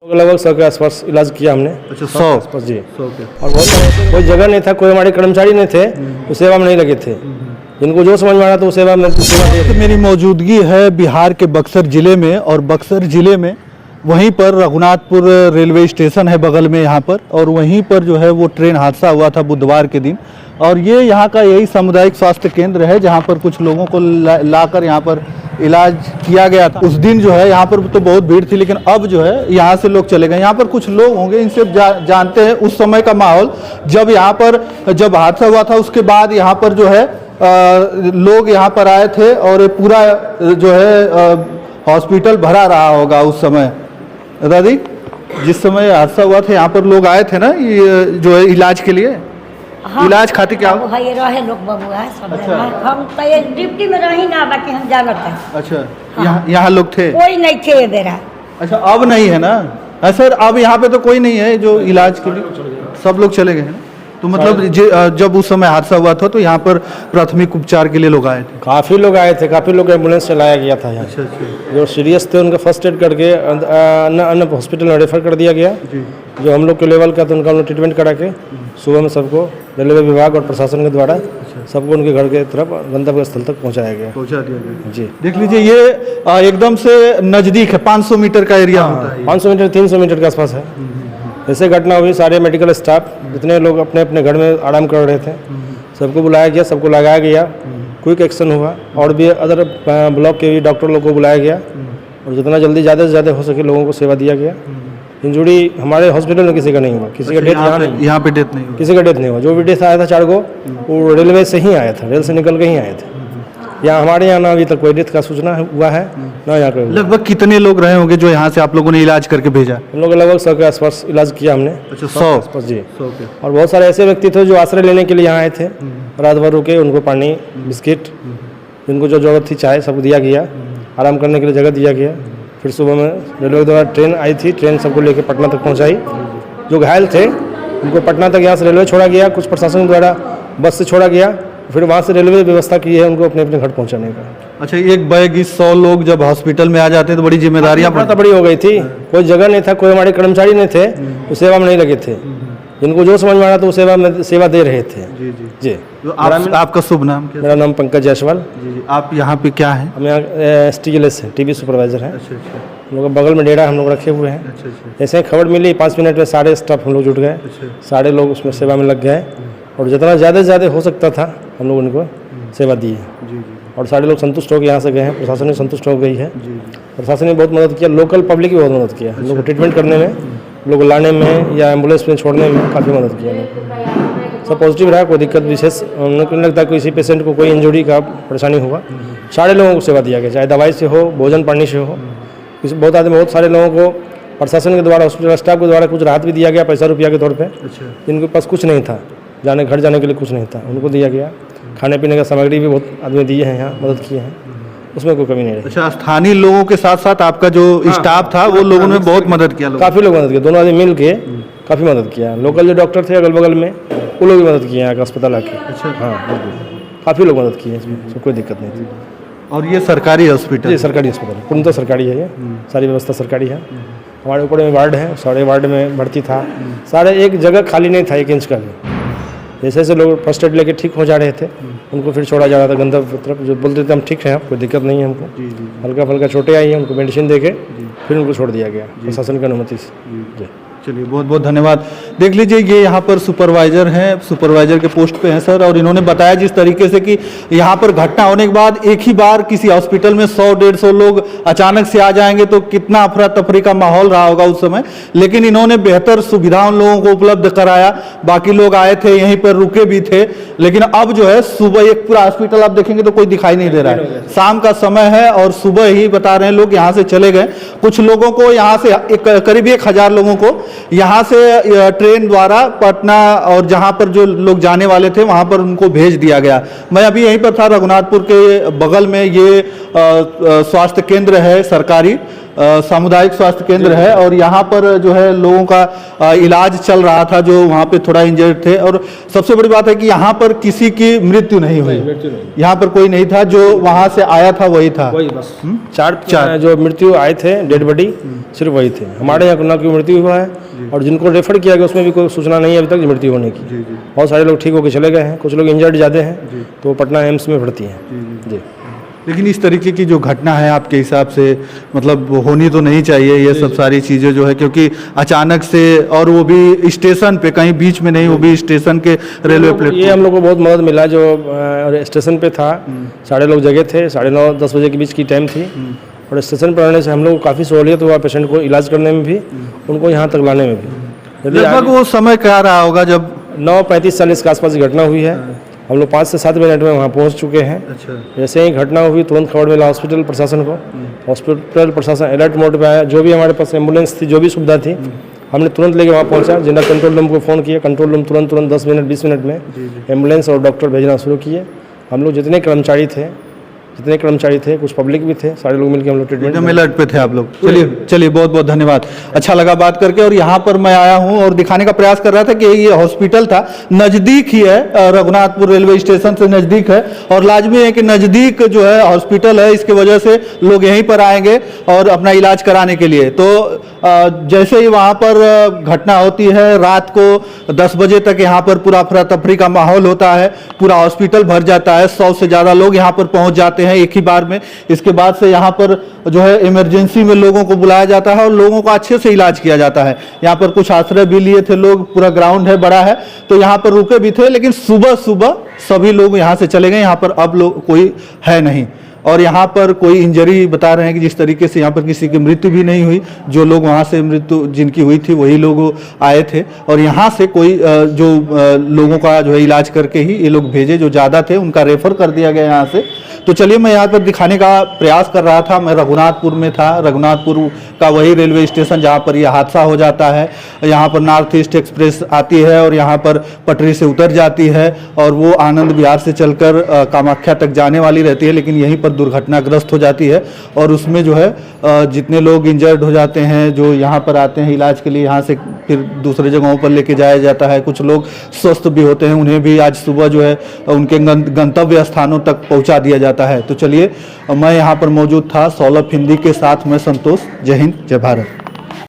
लगभग 100 के आसपास इलाज किया हमने। अच्छा, 100 के आसपास जी। 100 के। और बहुत सारे कोई जगह नहीं था, कोई हमारे कर्मचारी नहीं थे तो सेवा में नहीं लगे थे। जिनको जो समझ में आ रहा था वो सेवा में दे। मेरी मौजूदगी है बिहार के बक्सर ज़िले में, और बक्सर ज़िले में वहीं पर रघुनाथपुर रेलवे स्टेशन है बगल में यहाँ पर, और वहीं पर जो है वो ट्रेन हादसा हुआ था बुधवार के दिन। और ये यहाँ का यही सामुदायिक स्वास्थ्य केंद्र है जहाँ पर कुछ लोगों को लाकर यहाँ पर इलाज किया गया था। उस दिन जो है यहाँ पर तो बहुत भीड़ थी, लेकिन अब जो है यहाँ से लोग चले गए। यहाँ पर कुछ लोग होंगे, इनसे जानते हैं उस समय का माहौल जब यहाँ पर जब हादसा हुआ था। उसके बाद यहाँ पर जो है लोग यहाँ पर आए थे और पूरा जो है हॉस्पिटल भरा रहा होगा उस समय। दादी, जिस समय हादसा हुआ था यहाँ पर लोग आए थे ना, ये जो है इलाज के लिए। हाँ, इलाज खातिर क्या है ये रहे लोग बबुआ सब। अच्छा। हम तो ये ड्यूटी में रही ना, बाकी हम जानत हैं। अच्छा। हाँ। यहाँ लोग थे? कोई नहीं थे इधर। अच्छा, अब नहीं है ना? हाँ सर, अब यहाँ पे तो कोई नहीं है जो इलाज के लिए, सब लोग चले गए हैं। तो मतलब जब उस समय हादसा हुआ था तो यहाँ पर प्राथमिक उपचार के लिए लोग आए थे? काफ़ी लोग आए थे, काफ़ी लोग एम्बुलेंस चलाया गया था यहाँ। अच्छा अच्छा। जो सीरियस थे उनका फर्स्ट एड करके अन्य हॉस्पिटल में रेफर कर दिया गया जी। जो हम लोग के लेवल का तो उनका हम लोग ट्रीटमेंट करा के सुबह में सबको रेलवे विभाग और प्रशासन के द्वारा सबको उनके घर के तरफ गंतव्य स्थल तक पहुँचाया गया, पहुँचा दिया गया जी। देख लीजिए, ये एकदम से नज़दीक है, 500 मीटर का एरिया होता है। 500 मीटर 300 मीटर के आसपास है। ऐसे घटना हुई, सारे मेडिकल स्टाफ जितने लोग अपने अपने घर में आराम कर रहे थे सबको बुलाया गया, सबको लगाया गया, क्विक एक्शन हुआ। और भी अदर ब्लॉक के भी डॉक्टर लोग को बुलाया गया और जितना जल्दी ज़्यादा से ज़्यादा हो सके लोगों को सेवा दिया गया। इंजरी हमारे हॉस्पिटल में किसी का नहीं हुआ, किसी का डेथ यहाँ पे डेथ नहीं हुआ, किसी का डेथ नहीं हुआ। जो भी डेथ आया था 4 को वो रेलवे से ही आया था, रेल से निकल के ही आए थे। यहाँ हमारे यहाँ ना अभी तक कोई डेथ का सूचना हुआ है ना यहाँ पे। लगभग कितने लोग रहे होंगे जो यहाँ से आप लोगों ने इलाज करके भेजा? हम लोग लगभग 100 के आसपास इलाज किया हमने। अच्छा, 100 आसपास जी। 100 के। और बहुत सारे ऐसे व्यक्ति थे जो आश्रय लेने के लिए यहाँ आए थे, रात भर रुके, उनको पानी बिस्किट जिनको जो जरूरत थी चाय सब दिया गया, आराम करने के लिए जगह दिया गया। फिर सुबह में रेलवे द्वारा ट्रेन आई थी, ट्रेन सबको लेकर पटना तक पहुँचाई। जो घायल थे उनको पटना तक यहाँ से रेलवे छोड़ा गया, कुछ प्रशासन द्वारा बस से छोड़ा गया, फिर वहाँ से रेलवे व्यवस्था की है उनको अपने अपने घर पहुँचाने का। अच्छा, एक बैग 100 लोग जब हॉस्पिटल में आ जाते हैं तो बड़ी जिम्मेदारियाँ बड़ी हो गई थी। कोई जगह नहीं था, कोई हमारे कर्मचारी नहीं थे तो सेवा में नहीं लगे थे। जिनको जो समझ में आ रहा था वो सेवा दे रहे थे। जी जी जी। तो आपका शुभ नाम क्या? मेरा नाम पंकज जायसवाल। जी जी। आप यहाँ पे क्या है? हम यहाँ STLS है, टीवी सुपरवाइजर है। अच्छा अच्छा। हम लोग बगल में डेरा हम लोग रखे हुए हैं। अच्छा अच्छा। ऐसे खबर मिली 5 मिनट में सारे स्टाफ हम लोग जुट गए। अच्छा। सारे लोग उसमें सेवा में लग गए और जितना ज़्यादा से ज़्यादा हो सकता था हम लोग उनको सेवा दी है। जी जी। और सारे लोग संतुष्ट होकर यहाँ से गए हैं, प्रशासन ने संतुष्ट हो गई है। जी। प्रशासन ने बहुत मदद किया, लोकल पब्लिक भी बहुत मदद किया। हम लोग को ट्रीटमेंट करने में, लोग लाने में या एम्बुलेंस में छोड़ने में काफ़ी मदद किया। सब पॉजिटिव रहा, कोई दिक्कत विशेष नहीं लगता किसी पेशेंट को कोई इंजरी का परेशानी हुआ। सारे लोगों को सेवा दिया गया, चाहे दवाई से हो, भोजन पानी से हो। बहुत सारे लोगों को प्रशासन के द्वारा, हॉस्पिटल स्टाफ के द्वारा कुछ राहत भी दिया गया पैसा रुपया के तौर पर। अच्छा। जिनके पास कुछ नहीं था, घर जाने के लिए कुछ नहीं था, उनको दिया गया। खाने पीने का सामग्री भी बहुत आदमी दिए हैं, यहाँ मदद किए हैं, उसमें कोई कमी नहीं रही। अच्छा, स्थानीय लोगों के साथ साथ आपका जो स्टाफ था वो लोगों ने बहुत मदद किया? काफ़ी लोग मदद किया, दोनों आदमी मिल के काफ़ी मदद किया। लोकल जो डॉक्टर थे अगल बगल में वो लोग भी मदद किए यहाँ के अस्पताल आके। अच्छा। हाँ बिल्कुल, काफ़ी लोग मदद किए, इसमें कोई दिक्कत नहीं थी। और ये सरकारी हॉस्पिटल? ये सरकारी अस्पताल, पूर्णतः सरकारी है, ये सारी व्यवस्था सरकारी है। हमारे ऊपर में वार्ड है, सारे वार्ड में भर्ती था, सारे एक जगह खाली नहीं था 1 इंच का भी। जैसे जैसे लोग फर्स्ट एड लेके ठीक हो जा रहे थे उनको फिर छोड़ा जा रहा था गंतव्य तरफ। जो बोलते थे हम ठीक हैं, कोई दिक्कत नहीं है हमको, हल्का फल्का चोटें आई हैं, उनको मेडिसिन देके फिर उनको छोड़ दिया गया प्रशासन की अनुमति से। जी। चलिए, बहुत बहुत धन्यवाद। देख लीजिए, ये यहाँ पर सुपरवाइजर हैं, सुपरवाइजर के पोस्ट पे हैं सर, और इन्होंने बताया जिस तरीके से कि यहाँ पर घटना होने के बाद एक ही बार किसी हॉस्पिटल में 100-150 लोग अचानक से आ जाएंगे तो कितना अफरा तफरी का माहौल रहा होगा उस समय। लेकिन इन्होंने बेहतर सुविधा उन लोगों को उपलब्ध कराया। बाकी लोग आए थे, यहीं पर रुके भी थे, लेकिन अब जो है सुबह एक पूरा हॉस्पिटल आप देखेंगे तो कोई दिखाई नहीं दे रहा है। शाम का समय है और सुबह ही बता रहे हैं लोग यहाँ से चले गए। कुछ लोगों को यहाँ से करीब 1000 लोगों को यहाँ से ट्रेन द्वारा पटना और जहाँ पर जो लोग जाने वाले थे वहाँ पर उनको भेज दिया गया। मैं अभी यहीं पर था, रघुनाथपुर के बगल में ये स्वास्थ्य केंद्र है सरकारी, सामुदायिक स्वास्थ्य केंद्र है, और यहाँ पर जो है लोगों का इलाज चल रहा था जो वहाँ पे थोड़ा इंजर्ड थे। और सबसे बड़ी बात है कि यहाँ पर किसी की मृत्यु नहीं हुई, यहाँ पर कोई नहीं था, जो वहाँ से आया था वही था, वही बस चार जो मृत्यु आए थे डेड बॉडी सिर्फ वही थे। हमारे यहाँ ना कोई मृत्यु हुआ है, और जिनको रेफर किया गया उसमें भी कोई सूचना नहीं है अभी तक मृत्यु होने की। बहुत सारे लोग ठीक होकर चले गए हैं, कुछ लोग इंजर्ड ज़्यादा हैं तो पटना एम्स में भर्ती हैं जी। लेकिन इस तरीके की जो घटना है आपके हिसाब से मतलब होनी तो नहीं चाहिए ये सब सारी चीज़ें जो है, क्योंकि अचानक से, और वो भी स्टेशन पे, कहीं बीच में नहीं, वो भी स्टेशन के रेलवे प्लेटफॉर्म। ये हम लोग को बहुत मदद मिला, जो स्टेशन पे था, सारे लोग जगह थे, 9:30-10 बजे के बीच की टाइम थी, और स्टेशन पर आने से हम लोग को काफ़ी सहूलियत हुआ पेशेंट को इलाज करने में भी, उनको यहाँ तक लाने में भी। लगभग वो समय क्या रहा होगा जब 9:35-40 के आसपास घटना हुई है। हम लोग 5 से 7 मिनट में वहाँ पहुँच चुके हैं। अच्छा, जैसे ही घटना हुई तुरंत खबर मिला हॉस्पिटल प्रशासन को, हॉस्पिटल प्रशासन अलर्ट मोड पे आया, जो भी हमारे पास एम्बुलेंस थी, जो भी सुविधा थी, हमने तुरंत लेके वहाँ पहुँचा। जनरल कंट्रोल रूम को फ़ोन किया, कंट्रोल रूम तुरंत 10 मिनट 20 मिनट में एम्बुलेंस और डॉक्टर भेजना शुरू किए। हम लोग जितने कर्मचारी थे, कुछ पब्लिक भी थे, सारे लोग मिलकर हम लोग ट्रीटमेंट एकदम अलर्ट पे थे आप लोग। चलिए बहुत बहुत धन्यवाद, अच्छा लगा बात करके। और यहाँ पर मैं आया हूँ और दिखाने का प्रयास कर रहा था कि ये हॉस्पिटल था, नज़दीक ही है, रघुनाथपुर रेलवे स्टेशन से नज़दीक है, और लाजमी है कि नज़दीक जो है हॉस्पिटल है, इसके वजह से लोग यहीं पर आएंगे और अपना इलाज कराने के लिए। तो जैसे ही वहाँ पर घटना होती है, रात को 10 बजे तक यहाँ पर पूरा अफरा तफरी का माहौल होता है, पूरा हॉस्पिटल भर जाता है, 100 से ज़्यादा लोग यहाँ पर पहुँच जाते हैं एक ही बार में। इसके बाद से यहाँ पर जो है इमरजेंसी में लोगों को बुलाया जाता है और लोगों का अच्छे से इलाज किया जाता है। यहाँ पर कुछ आश्रय भी लिए थे लोग, पूरा ग्राउंड है, बड़ा है, तो यहाँ पर रुके भी थे, लेकिन सुबह सुबह सभी लोग यहाँ से चले गए। यहाँ पर अब लोग कोई है नहीं, और यहाँ पर कोई इंजरी बता रहे हैं कि जिस तरीके से यहाँ पर किसी की मृत्यु भी नहीं हुई, जो लोग वहाँ से मृत्यु जिनकी हुई थी वही लोग आए थे, और यहाँ से कोई जो लोगों का जो है इलाज करके ही ये लोग भेजे, जो ज़्यादा थे उनका रेफर कर दिया गया यहाँ से। तो चलिए, मैं यहाँ पर दिखाने का प्रयास कर रहा था, मैं रघुनाथपुर में था, रघुनाथपुर का वही रेलवे स्टेशन जहाँ पर यह हादसा हो जाता है। यहाँ पर नॉर्थ ईस्ट एक्सप्रेस आती है और यहाँ पर पटरी से उतर जाती है, और वो आनंद विहार से चलकर कामाख्या तक जाने वाली रहती है, लेकिन यहीं पर दुर्घटनाग्रस्त हो जाती है, और उसमें जो है जितने लोग इंजर्ड हो जाते हैं, जो यहाँ पर आते हैं इलाज के लिए, यहाँ से फिर दूसरे जगहों पर लेके जाया जाता है। कुछ लोग स्वस्थ भी होते हैं, उन्हें भी आज सुबह जो है उनके गंतव्य स्थानों तक पहुँचा दिया जाता है। तो चलिए, मैं यहाँ पर मौजूद था सौलभ हिंदी के साथ, मैं संतोष। जय हिंद, जय भारत।